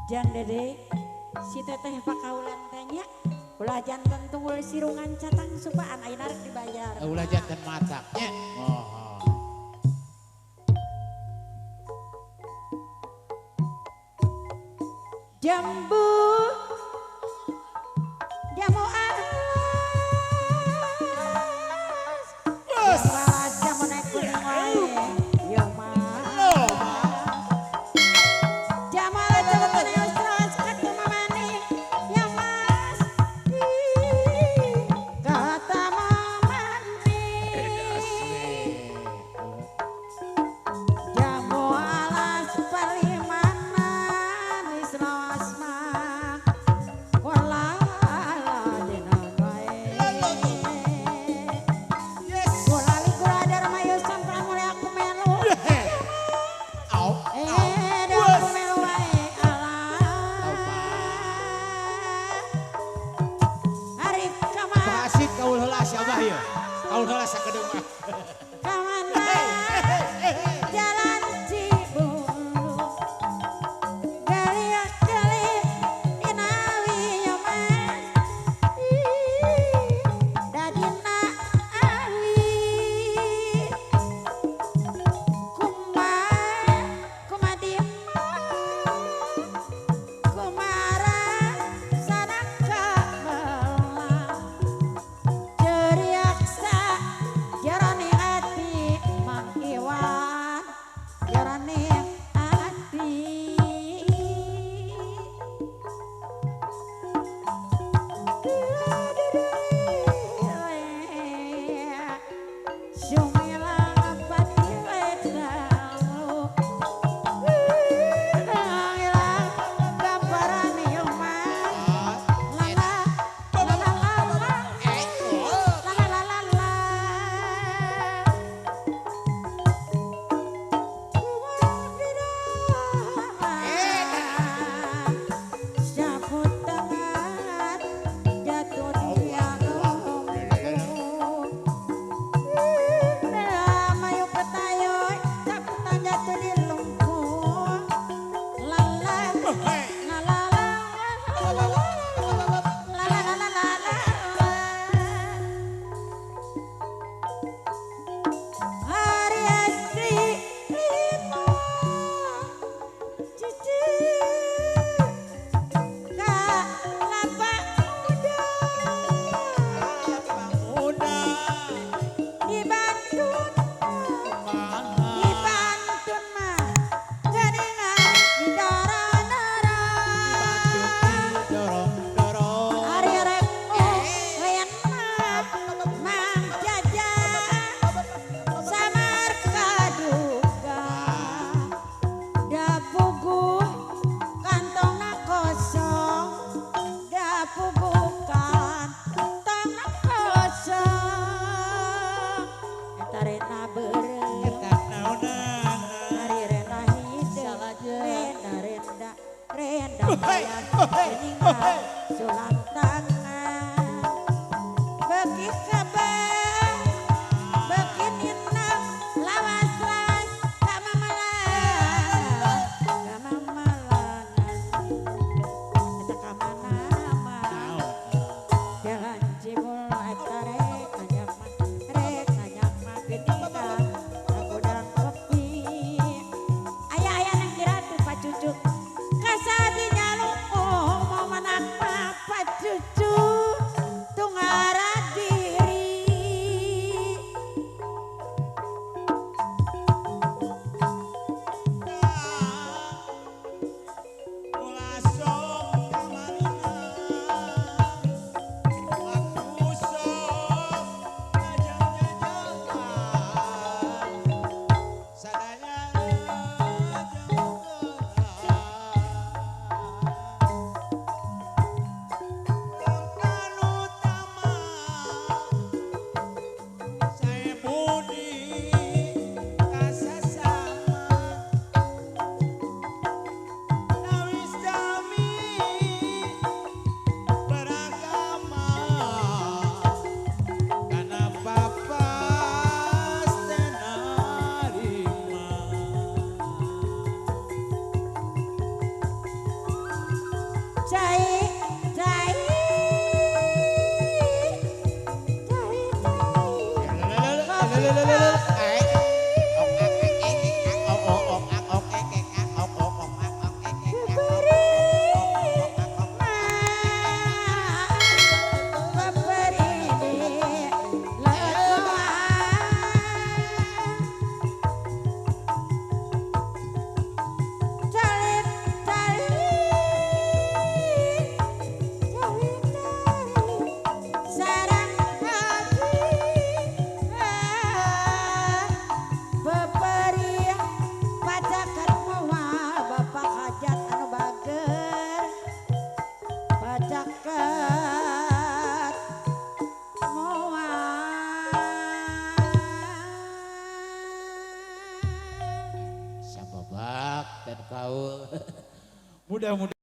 Jan Dede si teteh pakaulan tanya ulah jantan tunggul sirungan catang supaan ayeuna rek dibayar. Ulah jantan mataknya. Oh. Jambu jamu alas jamu naik gunung wae ya mah jamu alas jamu naik terus katu mamani ya mas kata mamani jamu alas palimana nisna asma wala Kaul heula sakedeung mah. Kamana jalan Cibulu galiak-galik dinawi nyoman dadina ali kumadima kumara sadaka melang ceriaksa jarane ati Mang Iwan jarane ati Sumilang pati wedang ilang gambaran iman lala lala lala la la la la Sabut tangan jatuh tiang mayu petayoy saputan jatuh di lumpur lala la la la la la la la la Hari Asri Lima Cici Kalapa Muda Di Bandung mah Jaringan di dara-dara Hari Reko Layan mah Mang Jajan Samar kaduga da puguh kantongna kosong da puguhkan kantongna kosong eta rena beureuh hari rena hideung renda bayan geningan sulam tangan beuki kabeh beuki ninang lawas-lawas ka mamalangan eta ka mana mah jalan Cibul eta rek nanya mah geningan gudang kopi aya nang kira tuh pacucu kasadi nyalung mau menak pacucu tungara diri Pajaket moal Sababak dan kaul. Mudah-mudahan